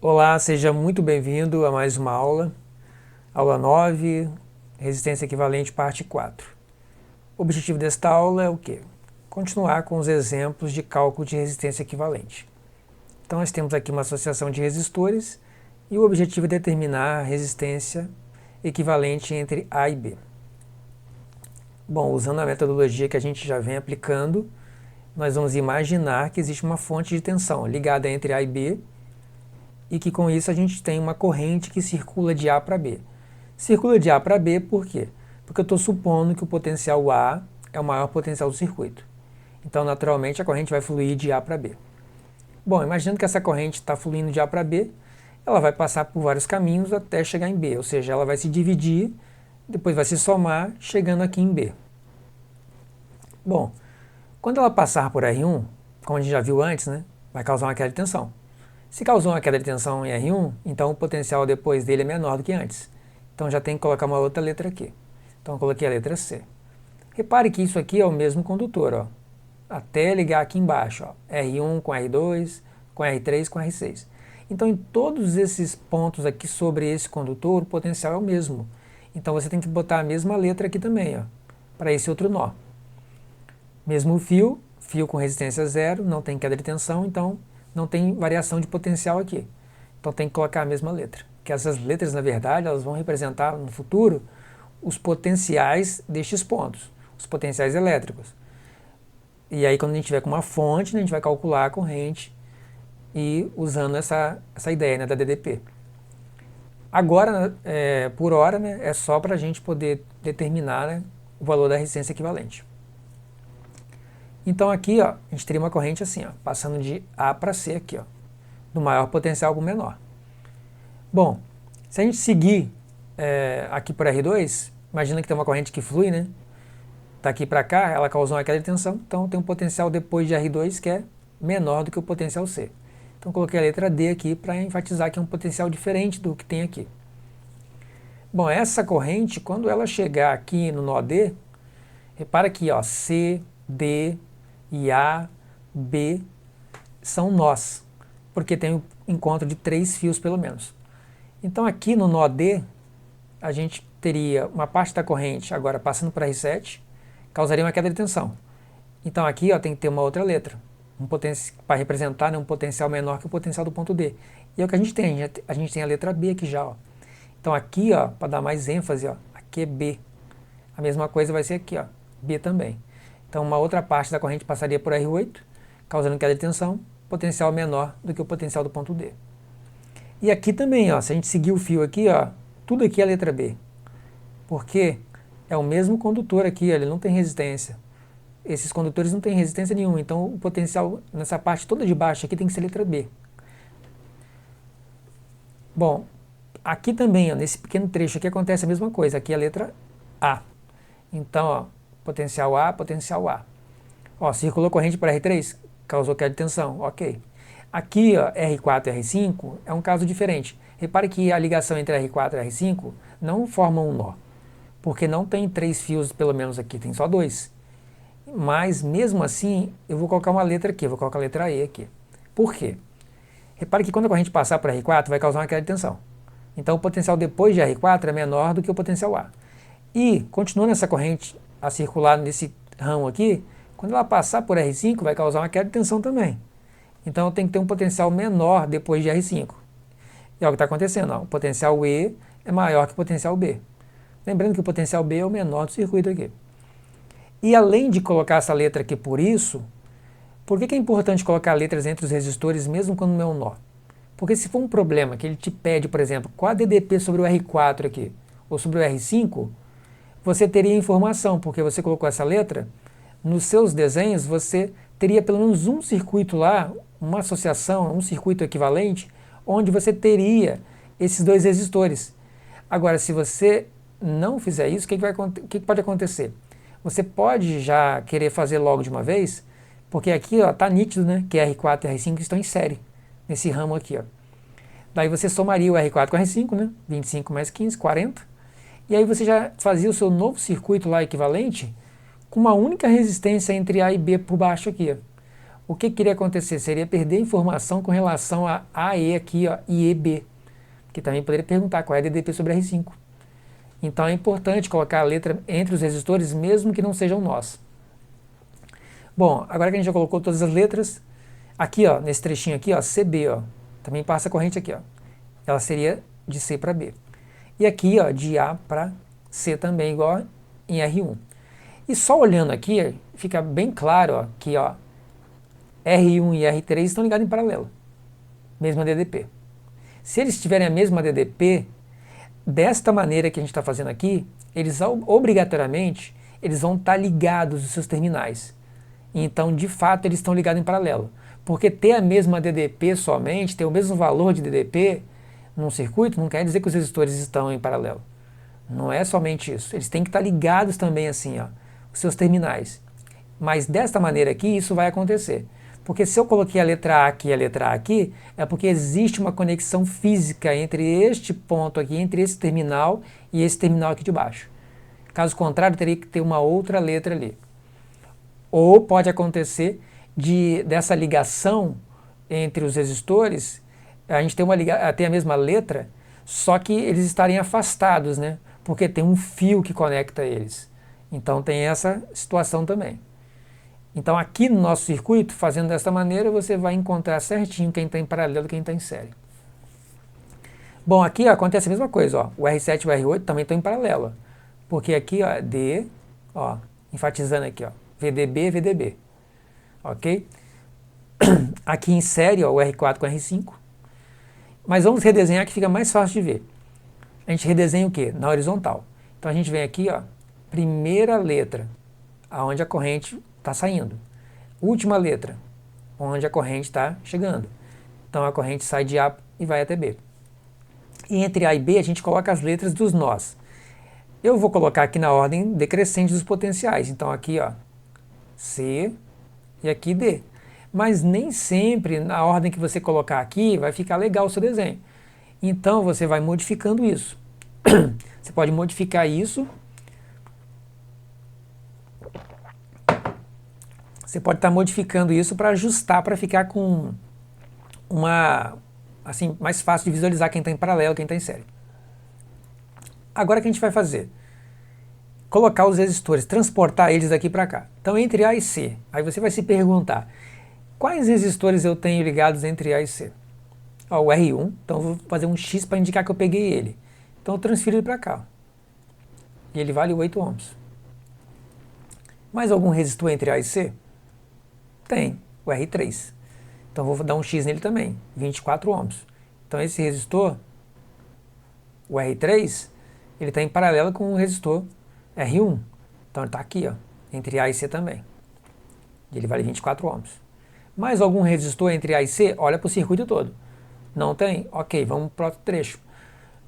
Olá, seja muito bem-vindo a mais uma aula 9, resistência equivalente, parte 4. O objetivo desta aula é o quê? Continuar com os exemplos de cálculo de resistência equivalente. Então nós temos aqui uma associação de resistores e o objetivo é determinar a resistência equivalente entre A e B. Bom, usando a metodologia que a gente já vem aplicando, nós vamos imaginar que existe uma fonte de tensão ligada entre A e B, e que com isso a gente tem uma corrente que circula de A para B. Circula de A para B por quê? Porque eu estou supondo que o potencial A é o maior potencial do circuito. Então, naturalmente, a corrente vai fluir de A para B. Bom, imaginando que essa corrente está fluindo de A para B, ela vai passar por vários caminhos até chegar em B, ou seja, ela vai se dividir, depois vai se somar, chegando aqui em B. Bom, quando ela passar por R1, como a gente já viu antes, né, vai causar uma queda de tensão. Se causou uma queda de tensão em R1, então o potencial depois dele é menor do que antes. Então já tem que colocar uma outra letra aqui. Então eu coloquei a letra C. Repare que isso aqui é o mesmo condutor, ó, até ligar aqui embaixo, ó, R1 com R2, com R3 com R6. Então em todos esses pontos aqui sobre esse condutor, o potencial é o mesmo. Então você tem que botar a mesma letra aqui também, ó, para esse outro nó. Mesmo fio com resistência zero, não tem queda de tensão, então não tem variação de potencial aqui. Então tem que colocar a mesma letra. Que essas letras, na verdade, elas vão representar no futuro os potenciais destes pontos, os potenciais elétricos. E aí quando a gente tiver com uma fonte, a gente vai calcular a corrente e usando essa ideia, né, da DDP. Agora, por hora, né, é só para a gente poder determinar, né, o valor da resistência equivalente. Então aqui, ó, a gente teria uma corrente assim, ó, passando de A para C aqui, ó, do maior potencial para o menor. Bom, se a gente seguir aqui por R2, imagina que tem uma corrente que flui, né? Daqui para cá, ela causou uma queda de tensão, então tem um potencial depois de R2 que é menor do que o potencial C. Então coloquei a letra D aqui para enfatizar que é um potencial diferente do que tem aqui. Bom, essa corrente, quando ela chegar aqui no nó D, repara aqui, ó, C, D e A, B são nós, porque tem o encontro de 3 fios pelo menos. Então aqui no nó D, a gente teria uma parte da corrente agora passando para R7, causaria uma queda de tensão. Então aqui, ó, tem que ter uma outra letra, para representar, né, um potencial menor que o potencial do ponto D. E é o que a gente tem, a gente tem a letra B aqui já, ó. Então aqui, ó, para dar mais ênfase, ó, aqui é B. A mesma coisa vai ser aqui, ó, B também. Então uma outra parte da corrente passaria por R8, causando queda de tensão, potencial menor do que o potencial do ponto D. E aqui também, ó, se a gente seguir o fio aqui, ó, tudo aqui é a letra B. Porque é o mesmo condutor aqui, ó, ele não tem resistência. Esses condutores não têm resistência nenhuma, então o potencial nessa parte toda de baixo aqui tem que ser letra B. Bom, aqui também, ó, nesse pequeno trecho aqui acontece a mesma coisa, aqui é a letra A. Então, ó, potencial A, potencial A. Ó, circulou corrente para R3, causou queda de tensão, ok. Aqui, ó, R4 e R5 é um caso diferente. Repare que a ligação entre R4 e R5 não forma um nó, porque não tem 3 fios pelo menos aqui, tem só 2. Mas mesmo assim, eu vou colocar uma letra aqui, vou colocar a letra E aqui. Por quê? Repare que quando a corrente passar para R4 vai causar uma queda de tensão. Então o potencial depois de R4 é menor do que o potencial A. E continuando essa corrente a circular nesse ramo aqui, quando ela passar por R5 vai causar uma queda de tensão também. Então eu tenho que ter um potencial menor depois de R5. E é o que está acontecendo, ó, o potencial E é maior que o potencial B. Lembrando que o potencial B é o menor do circuito aqui. E além de colocar essa letra aqui por isso, por que é importante colocar letras entre os resistores mesmo quando não é um nó? Porque se for um problema que ele te pede, por exemplo, qual a DDP sobre o R4 aqui, ou sobre o R5, você teria informação, porque você colocou essa letra, nos seus desenhos você teria pelo menos um circuito lá, uma associação, um circuito equivalente, onde você teria esses dois resistores. Agora, se você não fizer isso, o que pode acontecer? Você pode já querer fazer logo de uma vez, porque aqui está nítido, né, que R4 e R5 estão em série, nesse ramo aqui. Ó. Daí você somaria o R4 com o R5, né, 25 mais 15, 40, e aí você já fazia o seu novo circuito lá equivalente com uma única resistência entre A e B por baixo aqui. Ó. o que iria acontecer? Seria perder informação com relação a AE aqui, ó, e EB, que também poderia perguntar qual é a DDP sobre R5. Então é importante colocar a letra entre os resistores, mesmo que não sejam nós. Bom, agora que a gente já colocou todas as letras, aqui ó, nesse trechinho aqui, ó, CB, ó, também passa a corrente aqui, ó. Ela seria de C para B. E aqui, ó, de A para C também, igual em R1. E só olhando aqui, fica bem claro, ó, que ó, R1 e R3 estão ligados em paralelo, mesma DDP. Se eles tiverem a mesma DDP, desta maneira que a gente está fazendo aqui, eles obrigatoriamente eles vão estar ligados os seus terminais. Então, de fato, eles estão ligados em paralelo. Porque ter a mesma DDP somente, ter o mesmo valor de DDP num circuito, não quer dizer que os resistores estão em paralelo. Não é somente isso. Eles têm que estar ligados também assim, ó, os seus terminais. Mas desta maneira aqui, isso vai acontecer. Porque se eu coloquei a letra A aqui e a letra A aqui, é porque existe uma conexão física entre este ponto aqui, entre esse terminal e esse terminal aqui de baixo. Caso contrário, teria que ter uma outra letra ali. Ou pode acontecer dessa ligação entre os resistores, a gente tem a mesma letra, só que eles estarem afastados, né? Porque tem um fio que conecta eles. Então tem essa situação também. Então aqui no nosso circuito, fazendo desta maneira, você vai encontrar certinho quem está em paralelo e quem está em série. Bom, aqui ó, acontece a mesma coisa, ó. O R7 e o R8 também estão em paralelo, porque aqui ó, D, ó, enfatizando aqui, ó, VDB, VDB, ok? Aqui em série, ó, o R4 com o R5, mas vamos redesenhar que fica mais fácil de ver. A gente redesenha o quê? Na horizontal. Então a gente vem aqui, ó, primeira letra, aonde a corrente está saindo. Última letra, onde a corrente está chegando. Então a corrente sai de A e vai até B. E entre A e B a gente coloca as letras dos nós. Eu vou colocar aqui na ordem decrescente dos potenciais. Então aqui ó, C e aqui D. Mas nem sempre na ordem que você colocar aqui vai ficar legal o seu desenho. Então você vai modificando isso. Você pode modificar isso. Você pode estar modificando isso para ajustar, para ficar com uma, assim, mais fácil de visualizar quem está em paralelo, quem está em série. Agora o que a gente vai fazer? Colocar os resistores, transportar eles daqui para cá. Então entre A e C, aí você vai se perguntar, quais resistores eu tenho ligados entre A e C? Ó, o R1, então eu vou fazer um X para indicar que eu peguei ele. Então eu transfiro ele para cá. E ele vale 8 ohms. Mais algum resistor entre A e C? Tem, o R3. Então vou dar um X nele também, 24 ohms. Então esse resistor, o R3, ele está em paralelo com o resistor R1. Então ele está aqui, ó, entre A e C também. E ele vale 24 ohms. Mais algum resistor entre A e C? Olha para o circuito todo. Não tem? Ok, vamos para o próximo trecho.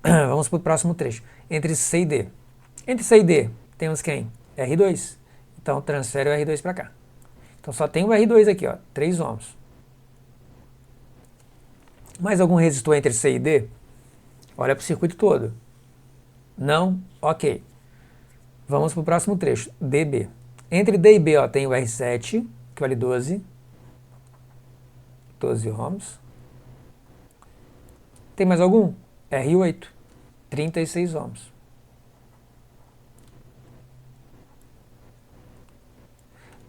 Vamos para o próximo trecho. Entre C e D. Entre C e D, temos quem? R2. Então transfere o R2 para cá. Então só tem o R2 aqui, ó, 3 ohms. Mais algum resistor entre C e D? Olha para o circuito todo. Não? Ok. Vamos para o próximo trecho, DB. Entre D e B ó, tem o R7, que vale 12 ohms. Tem mais algum? R8, 36 ohms.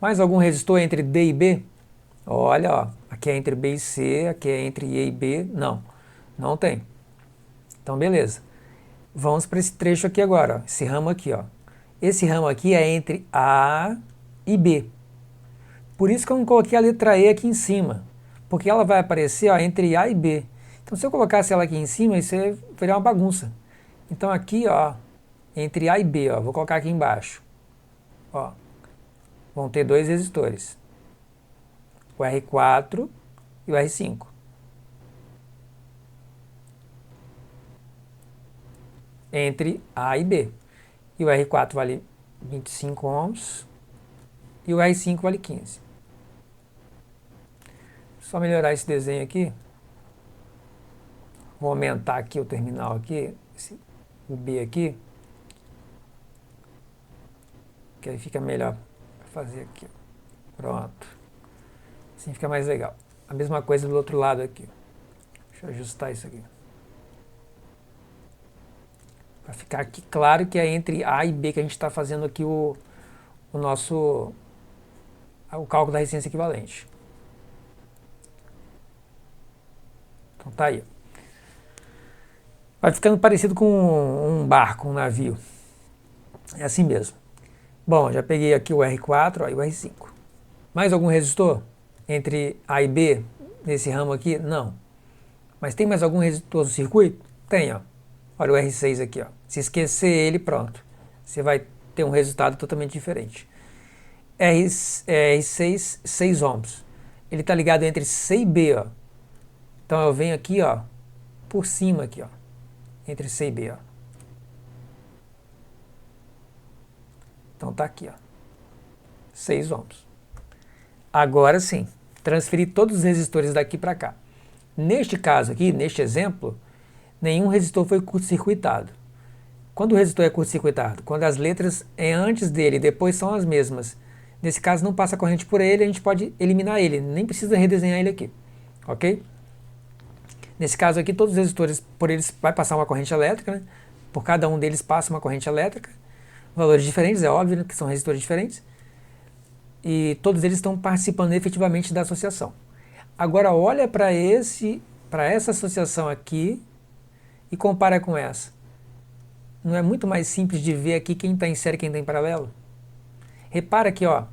Mais algum resistor entre D e B? Olha, ó, aqui é entre B e C, aqui é entre E e B. Não, não tem. Então, beleza. Vamos para esse trecho aqui agora, ó, esse ramo aqui. Ó. Esse ramo aqui é entre A e B. Por isso que eu não coloquei a letra E aqui em cima, porque ela vai aparecer ó, entre A e B. Então, se eu colocasse ela aqui em cima, isso ia virar uma bagunça. Então, aqui, ó, entre A e B, ó, vou colocar aqui embaixo. Ó, vão ter dois resistores, o R4 e o R5. Entre A e B. E o R4 vale 25 ohms e o R5 vale 15. Só melhorar esse desenho aqui. Vou aumentar aqui o terminal aqui, o B aqui, que aí fica melhor fazer aqui. Pronto. Assim fica mais legal. A mesma coisa do outro lado aqui. Deixa eu ajustar isso aqui. Para ficar aqui claro que é entre A e B que a gente está fazendo aqui o cálculo da resistência equivalente. Então tá aí. Vai ficando parecido com um barco, um navio. É assim mesmo. Bom, já peguei aqui o R4 e o R5. Mais algum resistor entre A e B nesse ramo aqui? Não. Mas tem mais algum resistor no circuito? Tem, ó. Olha o R6 aqui, ó. Se esquecer ele, pronto. Você vai ter um resultado totalmente diferente. R6, 6 ohms. Ele está ligado entre C e B, ó. Então eu venho aqui, ó, por cima aqui, ó, entre C e B, ó. Então tá aqui, ó, 6 ohms. Agora sim, transferir todos os resistores daqui para cá. Neste caso aqui, neste exemplo, nenhum resistor foi curto-circuitado. Quando o resistor é curto-circuitado? Quando as letras antes dele e depois são as mesmas. Nesse caso não passa corrente por ele, a gente pode eliminar ele, nem precisa redesenhar ele aqui, ok? Nesse caso aqui, todos os resistores, por eles vai passar uma corrente elétrica, né? Por cada um deles passa uma corrente elétrica, valores diferentes, é óbvio, né? Que são resistores diferentes, e todos eles estão participando efetivamente da associação. Agora olha para essa associação aqui e compara com essa. Não é muito mais simples de ver aqui quem está em série e quem está em paralelo? Repara aqui, ó,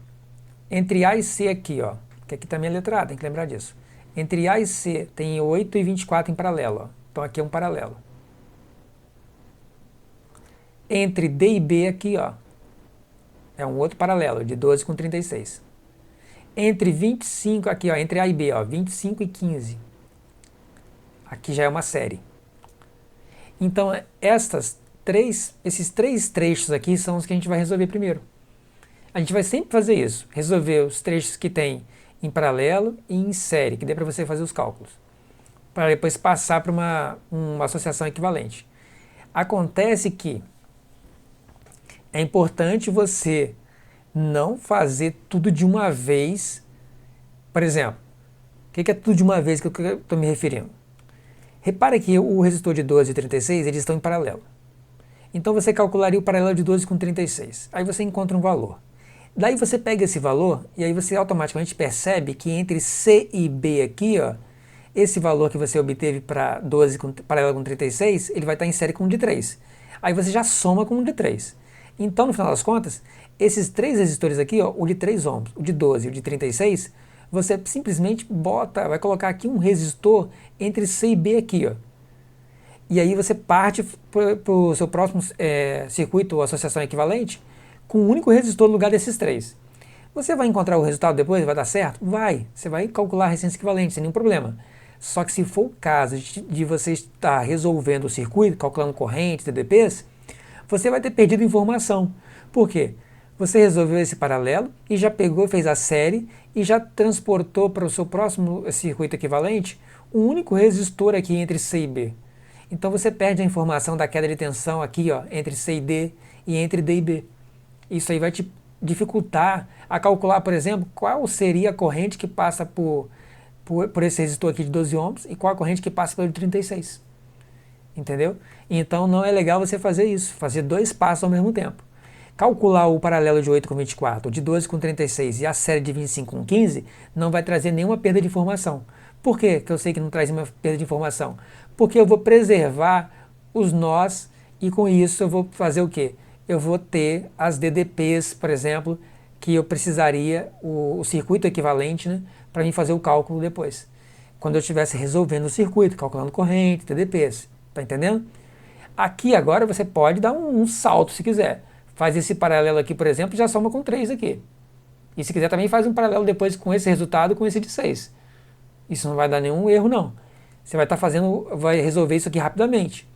entre A e C aqui, ó, que aqui também é letra A, tem que lembrar disso. Entre A e C tem 8 e 24 em paralelo, ó. Então aqui é um paralelo. Entre D e B aqui, ó, é um outro paralelo, de 12 com 36. Entre 25, aqui, ó, entre A e B, ó, 25 e 15. Aqui já é uma série. Então esses três trechos aqui são os que a gente vai resolver primeiro. A gente vai sempre fazer isso, resolver os trechos que tem em paralelo e em série, que dê para você fazer os cálculos, para depois passar para uma associação equivalente. Acontece que é importante você não fazer tudo de uma vez. Por exemplo, o que é tudo de uma vez que eu estou me referindo? Repara que o resistor de 12 e 36 eles estão em paralelo. Então você calcularia o paralelo de 12 com 36. Aí você encontra um valor. Daí você pega esse valor e aí você automaticamente percebe que entre C e B aqui, ó, esse valor que você obteve para 12 paralelo com 36, ele vai estar em série com um de 3. Aí você já soma com um de 3. Então, no final das contas, esses três resistores aqui, ó, o de 3 ohms, o de 12 e o de 36, você simplesmente vai colocar aqui um resistor entre C e B aqui, ó. E aí você parte para o seu próximo circuito ou associação equivalente com um único resistor no lugar desses três. Você vai encontrar o resultado depois? Vai dar certo? Vai. Você vai calcular a resistência equivalente sem nenhum problema. Só que se for o caso de você estar resolvendo o circuito, calculando correntes, TDPs, você vai ter perdido informação. Por quê? Você resolveu esse paralelo e já pegou, fez a série e já transportou para o seu próximo circuito equivalente um único resistor aqui entre C e B. Então você perde a informação da queda de tensão aqui, ó, entre C e D e entre D e B. Isso aí vai te dificultar a calcular, por exemplo, qual seria a corrente que passa por esse resistor aqui de 12 ohms e qual a corrente que passa pelo de 36. Entendeu? Então não é legal você fazer isso, fazer dois passos ao mesmo tempo. Calcular o paralelo de 8 com 24, de 12 com 36 e a série de 25 com 15 não vai trazer nenhuma perda de informação. Por quê que eu sei que não traz nenhuma perda de informação? Porque eu vou preservar os nós e com isso eu vou fazer o quê? Eu vou ter as DDPs, por exemplo, que eu precisaria, o circuito equivalente, né, para mim fazer o cálculo depois. Quando eu estivesse resolvendo o circuito, calculando corrente, TDPs. Tá entendendo? Aqui agora você pode dar um salto se quiser. Faz esse paralelo aqui, por exemplo, e já soma com 3 aqui. E se quiser também faz um paralelo depois com esse resultado, com esse de 6. Isso não vai dar nenhum erro, não. Você vai estar vai resolver isso aqui rapidamente.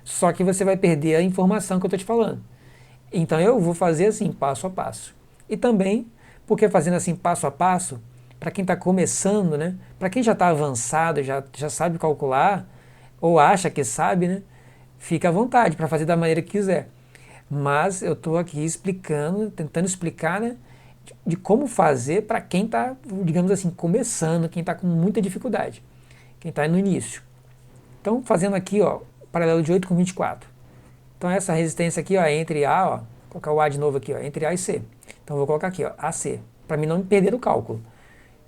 Só que você vai perder a informação que eu estou te falando. Então eu vou fazer assim, passo a passo. E também, porque fazendo assim, passo a passo, para quem está começando, né? Para quem já está avançado, já sabe calcular, ou acha que sabe, né? Fica à vontade para fazer da maneira que quiser. Mas eu estou aqui explicando, tentando explicar, né? de como fazer para quem está, digamos assim, começando, quem está com muita dificuldade, quem está no início. Então, fazendo aqui, ó, paralelo de 8 com 24. Então, essa resistência aqui, ó, é entre A, ó, vou colocar o A de novo aqui, ó, entre A e C. Então, vou colocar aqui, ó, AC, para mim não me perder o cálculo.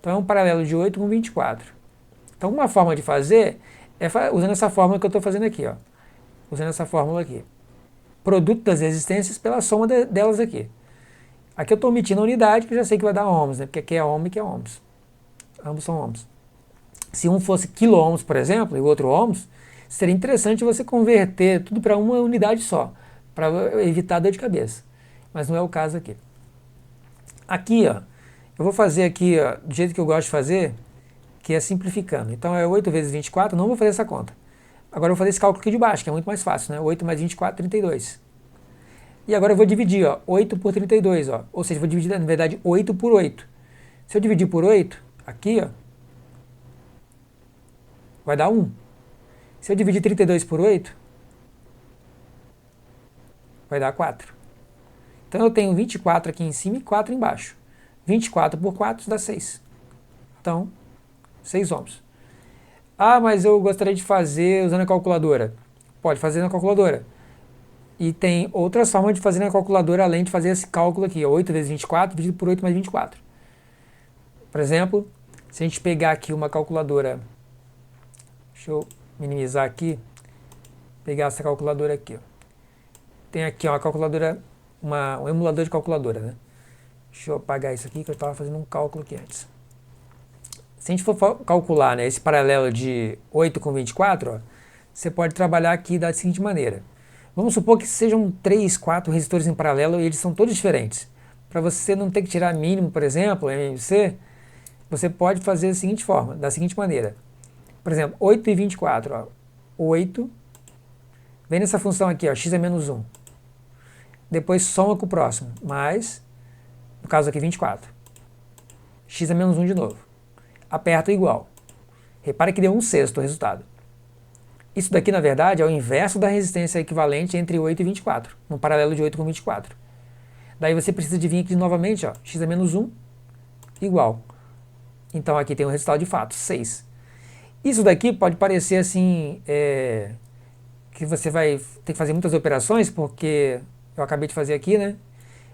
Então, é um paralelo de 8 com 24. Então, uma forma de fazer é usando essa fórmula que eu estou fazendo aqui, ó. Usando essa fórmula aqui. Produto das resistências pela soma delas aqui. Aqui eu estou omitindo a unidade, que eu já sei que vai dar ohms, né? Porque aqui é ohm e aqui é ohms. Ambos são ohms. Se um fosse quilo-ohms, por exemplo, e o outro ohms, seria interessante você converter tudo para uma unidade só, para evitar dor de cabeça. Mas não é o caso aqui. Aqui, ó, eu vou fazer aqui, ó, do jeito que eu gosto de fazer, que é simplificando. Então é 8 vezes 24, não vou fazer essa conta. Agora eu vou fazer esse cálculo aqui de baixo, que é muito mais fácil, né? 8 mais 24, 32. E agora eu vou dividir, ó, 8 por 32, ó. Ou seja, vou dividir, na verdade, 8 por 8. Se eu dividir por 8, aqui, ó, vai dar 1. Se eu dividir 32 por 8, vai dar 4. Então eu tenho 24 aqui em cima e 4 embaixo. 24 por 4 dá 6. Então, 6 ohms. Ah, mas eu gostaria de fazer usando a calculadora. Pode fazer na calculadora. E tem outras formas de fazer na calculadora, além de fazer esse cálculo aqui, 8 vezes 24 dividido por 8 mais 24. Por exemplo, se a gente pegar aqui uma calculadora, deixa eu minimizar aqui, pegar essa calculadora aqui. Ó. Tem aqui uma calculadora, um emulador de calculadora, né? Deixa eu apagar isso aqui que eu estava fazendo um cálculo aqui antes. Se a gente for calcular, né, esse paralelo de 8 com 24, ó, você pode trabalhar aqui da seguinte maneira. Vamos supor que sejam 3, 4 resistores em paralelo e eles são todos diferentes. Para você não ter que tirar mínimo, por exemplo, MMC, você pode fazer da seguinte forma, da seguinte maneira. Por exemplo, 8 e 24. Ó, 8, vem nessa função aqui, ó, x é menos 1. Depois soma com o próximo, mais, no caso aqui, 24. X é menos 1 de novo. Aperta o igual. Repare que deu 1/6 o resultado. Isso daqui, na verdade, é o inverso da resistência equivalente entre 8 e 24, no paralelo de 8 com 24. Daí você precisa de vir aqui novamente, ó, x é menos 1, igual. Então aqui tem um resultado de fato, 6. Isso daqui pode parecer assim, que você vai ter que fazer muitas operações, porque eu acabei de fazer aqui, né?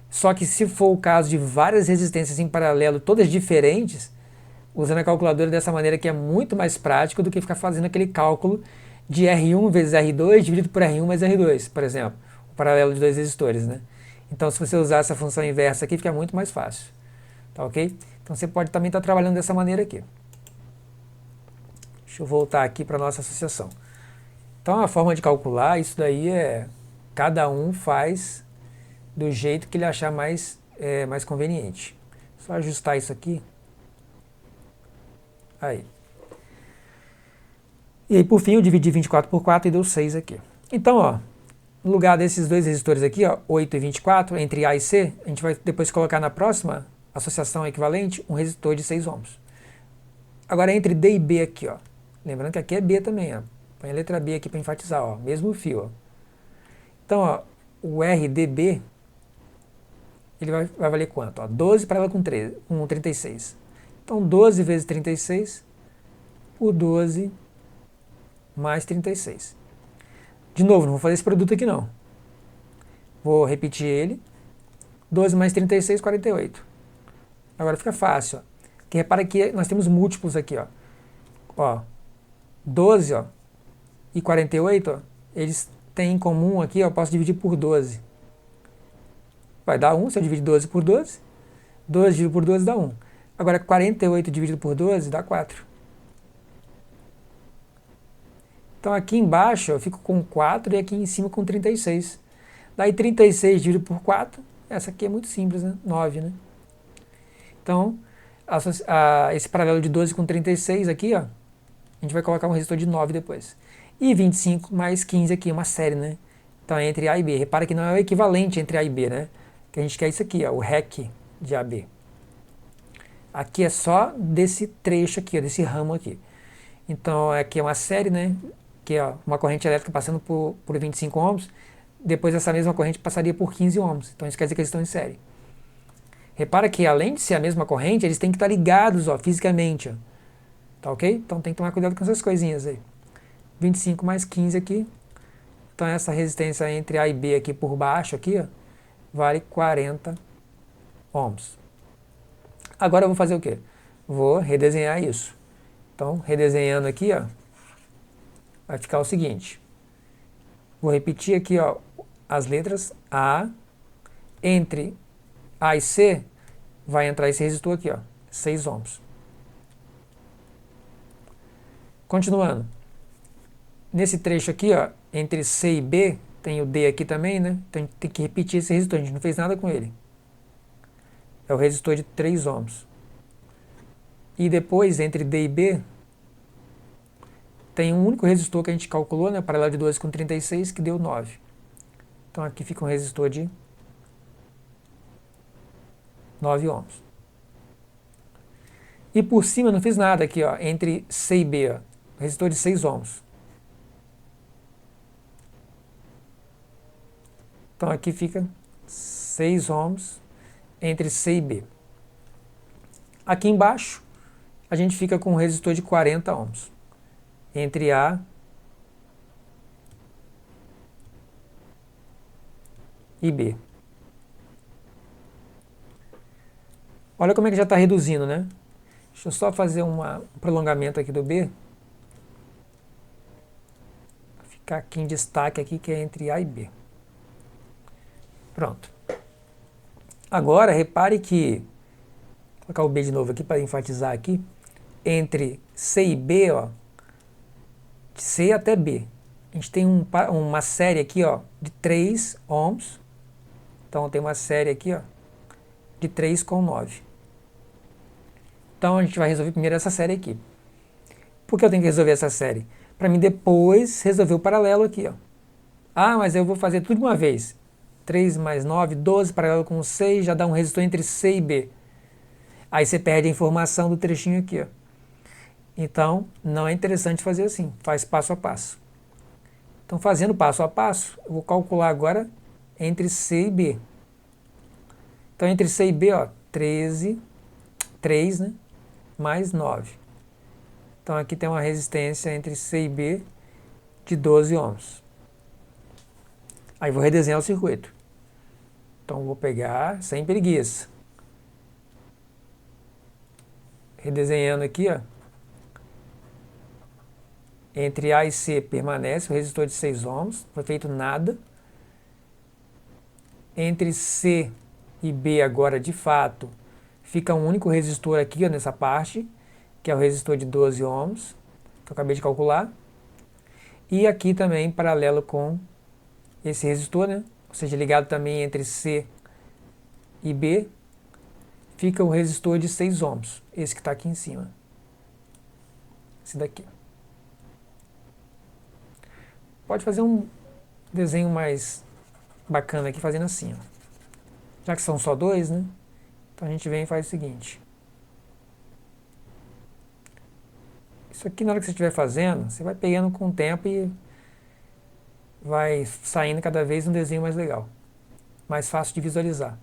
Só que se for o caso de várias resistências em paralelo, todas diferentes, usando a calculadora dessa maneira que é muito mais prático do que ficar fazendo aquele cálculo de R1 vezes R2 dividido por R1 mais R2, por exemplo, o paralelo de dois resistores, né? Então, se você usar essa função inversa aqui, fica muito mais fácil, tá ok? Então, você pode também estar trabalhando dessa maneira aqui. Deixa eu voltar aqui para a nossa associação. Então, a forma de calcular, isso daí cada um faz do jeito que ele achar mais conveniente. Só ajustar isso aqui. Aí. E aí, por fim, eu dividi 24 por 4 e deu 6 aqui. Então, ó, no lugar desses dois resistores aqui, ó, 8 e 24, entre A e C, a gente vai depois colocar na próxima associação equivalente um resistor de 6 ohms. Agora, entre D e B aqui, ó. Lembrando que aqui é B também, ó. Põe a letra B aqui para enfatizar, ó. Mesmo fio, ó. Então, ó, o RDB, ele vai valer quanto? Ó, 12 paralelo com 36. Então, 12 vezes 36 por 12 mais 36. De novo, não vou fazer esse produto aqui não. Vou repetir ele. 12 mais 36, 48. Agora fica fácil. Ó. Porque repara que nós temos múltiplos aqui. Ó, 12 ó, e 48, ó, eles têm em comum aqui, ó, eu posso dividir por 12. Vai dar 1, se eu dividir 12 por 12. 12 dividido por 12 dá 1. Agora 48 dividido por 12 dá 4. Então aqui embaixo eu fico com 4 e aqui em cima com 36. Daí 36 dividido por 4, essa aqui é muito simples, né? 9, né? Então, esse paralelo de 12 com 36 aqui, ó, a gente vai colocar um resistor de 9 depois. E 25 mais 15 aqui, uma série, né? Então é entre A e B. Repara que não é o equivalente entre A e B, né? Que a gente quer isso aqui, ó, o REC de AB. Aqui é só desse trecho aqui, ó, desse ramo aqui. Então aqui é uma série, né? Que é uma corrente elétrica passando por 25 ohms. Depois essa mesma corrente passaria por 15 ohms. Então isso quer dizer que eles estão em série. Repara que além de ser a mesma corrente, eles têm que estar ligados, ó, fisicamente. Ó. Tá ok? Então tem que tomar cuidado com essas coisinhas aí. 25 mais 15 aqui. Então essa resistência entre A e B aqui por baixo, aqui, ó, vale 40 ohms. Agora eu vou fazer o quê? Vou redesenhar isso. Então, redesenhando aqui, ó, vai ficar o seguinte. Vou repetir aqui, ó, as letras A. Entre A e C vai entrar esse resistor aqui, ó, 6 ohms. Continuando. Nesse trecho aqui, ó, entre C e B, tem o D aqui também, né? Então a gente tem que repetir esse resistor, a gente não fez nada com ele. É o resistor de 3 ohms. E depois, entre D e B, tem um único resistor que a gente calculou, né? Paralelo de 12 com 36, que deu 9. Então aqui fica um resistor de 9 ohms. E por cima não fiz nada aqui, ó, entre C e B, ó, resistor de 6 ohms. Então aqui fica 6 ohms entre C e B. Aqui embaixo a gente fica com um resistor de 40 ohms entre A e B. Olha como é que já está reduzindo, né? Deixa eu só fazer um prolongamento aqui do B. Ficar aqui em destaque aqui, que é entre A e B. Pronto. Agora, repare que, vou colocar o B de novo aqui para enfatizar aqui, entre C e B, ó, de C até B, a gente tem uma série aqui, ó, de 3 ohms. Então, tem uma série aqui, ó, de 3 com 9. Então, a gente vai resolver primeiro essa série aqui. Por que eu tenho que resolver essa série? Para mim depois resolver o paralelo aqui, ó. Ah, mas eu vou fazer tudo de uma vez. 3 mais 9, 12, paralelo com 6, já dá um resistor entre C e B. Aí você perde a informação do trechinho aqui, ó. Então, não é interessante fazer assim, faz passo a passo. Então, fazendo passo a passo, eu vou calcular agora entre C e B. Então, entre C e B, ó, 3, né, mais 9. Então, aqui tem uma resistência entre C e B de 12 ohms. Aí, vou redesenhar o circuito. Então, vou pegar sem preguiça. Redesenhando aqui, ó. Entre A e C permanece o resistor de 6 ohms, não foi feito nada. Entre C e B agora, de fato, fica um único resistor aqui, ó, nessa parte, que é o resistor de 12 ohms, que eu acabei de calcular. E aqui também, paralelo com esse resistor, né? Ou seja, ligado também entre C e B, fica o resistor de 6 ohms, esse que está aqui em cima. Esse daqui. Pode fazer um desenho mais bacana aqui, fazendo assim, ó. Já que são só dois, né? Então a gente vem e faz o seguinte. Isso aqui, na hora que você estiver fazendo, você vai pegando com o tempo e vai saindo cada vez um desenho mais legal, mais fácil de visualizar.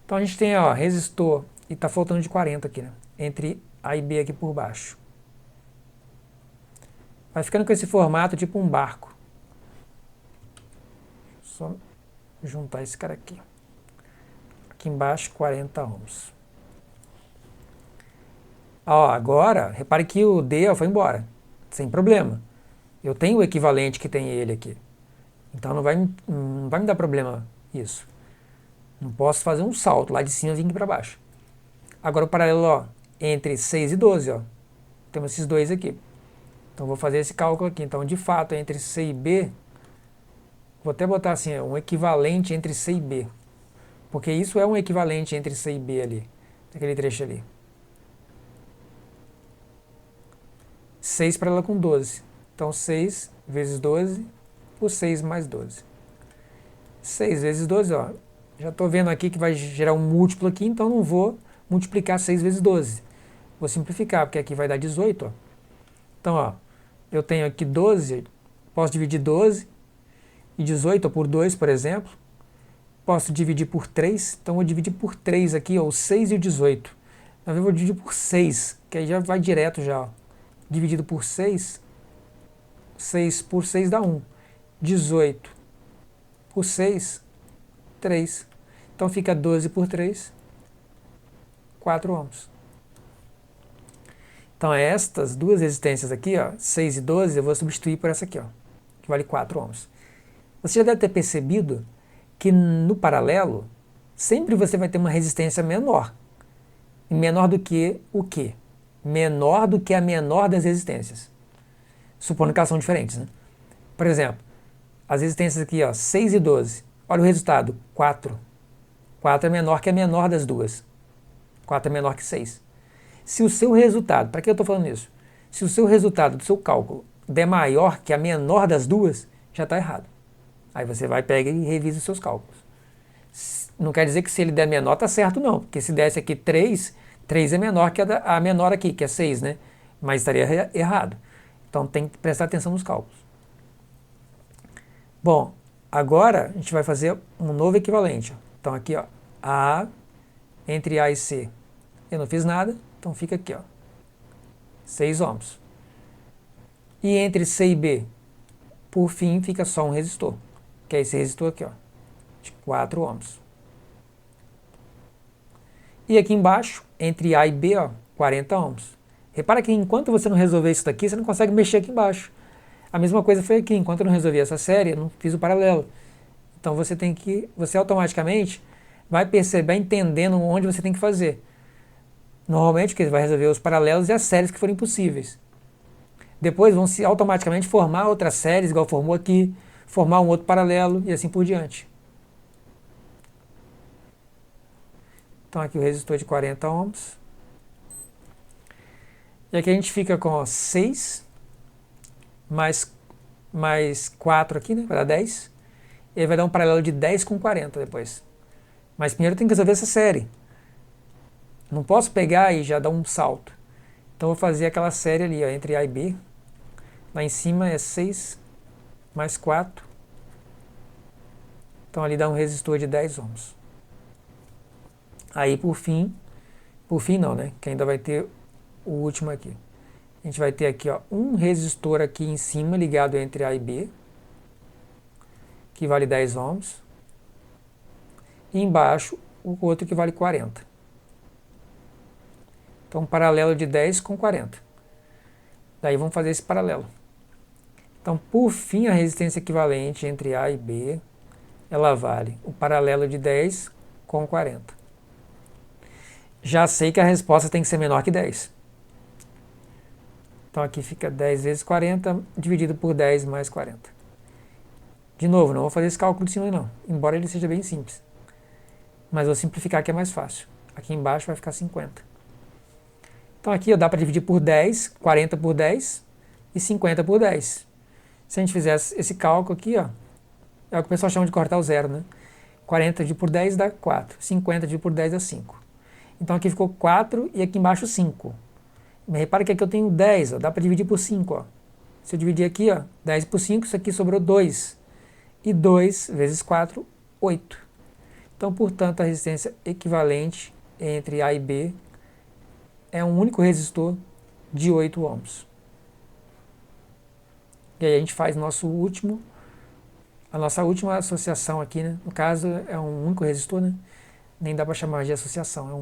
Então a gente tem, ó, resistor, e está faltando de 40 aqui, né? Entre A e B aqui por baixo. Vai ficando com esse formato tipo um barco. Só juntar esse cara aqui. Aqui embaixo, 40 ohms. Ó, agora, repare que o D, ó, foi embora, sem problema. Eu tenho o equivalente que tem ele aqui. Então não vai me dar problema isso. Não posso fazer um salto lá de cima e vir aqui para baixo. Agora o paralelo, ó, entre 6 e 12, ó. Temos esses dois aqui. Então vou fazer esse cálculo aqui. Então, de fato, entre C e B, vou até botar assim, um equivalente entre C e B. Porque isso é um equivalente entre C e B ali, naquele trecho ali. 6 paralelo com 12. Então, 6 vezes 12, por 6 mais 12. 6 vezes 12, ó. Já estou vendo aqui que vai gerar um múltiplo aqui, então não vou multiplicar 6 vezes 12. Vou simplificar, porque aqui vai dar 18, ó. Então, ó, eu tenho aqui 12, posso dividir 12 e 18 por 2, por exemplo. posso dividir por 3, então eu vou dividir por 3 aqui, ó, o 6 e o 18. Na verdade eu vou dividir por 6, que aí já vai direto já, ó. Dividido por 6, 6 por 6 dá 1. 18 por 6, 3. Então fica 12 por 3, 4 ohms. Então estas duas resistências aqui, ó, 6 e 12, eu vou substituir por essa aqui, ó, que vale 4 ohms. Você já deve ter percebido que no paralelo, sempre você vai ter uma resistência menor. Menor do que o quê? Menor do que a menor das resistências. Supondo que elas são diferentes, né? Por exemplo, as resistências aqui, ó, 6 e 12. Olha o resultado, 4. 4 é menor que a menor das duas. 4 é menor que 6. Se o seu resultado, para que eu estou falando isso? Se o seu resultado do seu cálculo der maior que a menor das duas, já está errado. Aí você vai, pega e revisa os seus cálculos. Não quer dizer que se ele der menor está certo, não. Porque se desse aqui 3, 3 é menor que a menor aqui, que é 6, né? Mas estaria errado. Então tem que prestar atenção nos cálculos. Bom, agora a gente vai fazer um novo equivalente. Então aqui, ó, A entre A e C. Eu não fiz nada, então fica aqui, ó, 6 ohms. E entre C e B, por fim, fica só um resistor, que é esse resistor aqui, ó, de 4 ohms. E aqui embaixo, entre A e B, ó, 40 ohms. Repara que enquanto você não resolver isso daqui, você não consegue mexer aqui embaixo. A mesma coisa foi aqui, enquanto eu não resolvi essa série, eu não fiz o paralelo. Então você automaticamente vai perceber, entendendo onde você tem que fazer. Normalmente, que vai resolver os paralelos e as séries que forem possíveis. Depois vão se automaticamente formar outras séries, igual formou aqui, formar um outro paralelo e assim por diante. Então aqui o resistor de 40 ohms. E aqui a gente fica com, ó, 6 mais 4 aqui, né? Vai dar 10. E aí vai dar um paralelo de 10 com 40 depois. Mas primeiro tem que resolver essa série. Não posso pegar e já dar um salto. Então vou fazer aquela série ali, ó, entre A e B. Lá em cima é 6 mais 4. Então ali dá um resistor de 10 ohms. Aí por fim não, né? Que ainda vai ter o último aqui. A gente vai ter aqui, ó, um resistor aqui em cima ligado entre A e B, que vale 10 ohms. E embaixo o outro que vale 40. Então um paralelo de 10 com 40. Daí vamos fazer esse paralelo. Então por fim a resistência equivalente entre A e B, ela vale o paralelo de 10 com 40. Já sei que a resposta tem que ser menor que 10. Então aqui fica 10 vezes 40 dividido por 10 mais 40. De novo, não vou fazer esse cálculo de cima não, embora ele seja bem simples. Mas vou simplificar que é mais fácil. Aqui embaixo vai ficar 50. Então aqui, ó, dá para dividir por 10, 40 por 10 e 50 por 10. Se a gente fizesse esse cálculo aqui, ó, é o que o pessoal chama de cortar o zero, né? 40 dividido por 10 dá 4, 50 dividido por 10 dá 5. Então aqui ficou 4 e aqui embaixo 5. Mas repara que aqui eu tenho 10, ó, dá para dividir por 5. Ó. Se eu dividir aqui, ó, 10 por 5, isso aqui sobrou 2. E 2 vezes 4, 8. Então, portanto, a resistência equivalente entre A e B é um único resistor de 8 ohms. E aí a gente faz a nossa última associação aqui, né? No caso, é um único resistor, né? Nem dá para chamar de associação, é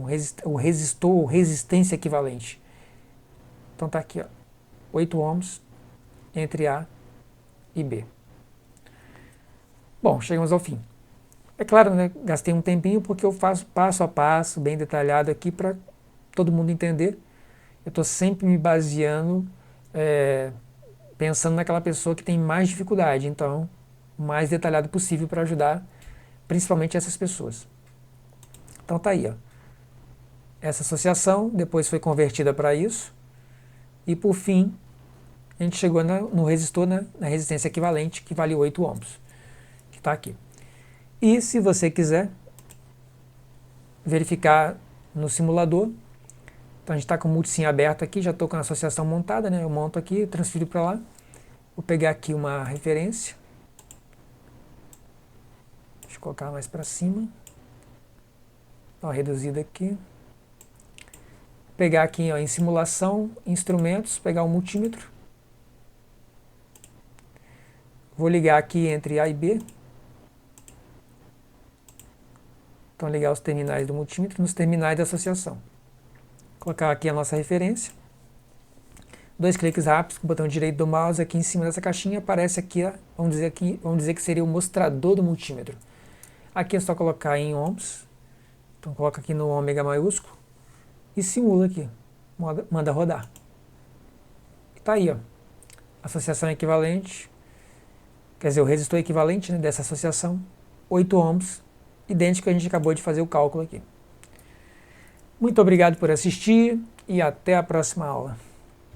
um resistor ou resistência equivalente. Então tá aqui, ó, 8 ohms entre A e B. Bom, chegamos ao fim. É claro, né, gastei um tempinho porque eu faço passo a passo, bem detalhado aqui para todo mundo entender. Eu estou sempre me baseando, pensando naquela pessoa que tem mais dificuldade, então o mais detalhado possível para ajudar principalmente essas pessoas. Então tá aí, ó. Essa associação depois foi convertida para isso e por fim a gente chegou no resistor, né, na resistência equivalente que vale 8 ohms, que está aqui. E se você quiser verificar no simulador, então a gente está com o multisim aberto aqui, já estou com a associação montada, né? Eu monto aqui, transfiro para lá. Vou pegar aqui uma referência. Deixa eu colocar mais para cima. Dá uma reduzida aqui. Pegar aqui ó, em simulação, instrumentos, pegar o multímetro. Vou ligar aqui entre A e B. Então ligar os terminais do multímetro nos terminais da associação. Colocar aqui a nossa referência. 2 cliques rápidos com o botão direito do mouse aqui em cima dessa caixinha, aparece aqui, vamos dizer que seria o mostrador do multímetro. Aqui é só colocar em ohms, então coloca aqui no ômega maiúsculo e simula aqui, manda rodar. E tá aí, ó, associação equivalente, quer dizer, o resistor equivalente, né, dessa associação, 8 ohms, idêntico que a gente acabou de fazer o cálculo aqui. Muito obrigado por assistir e até a próxima aula.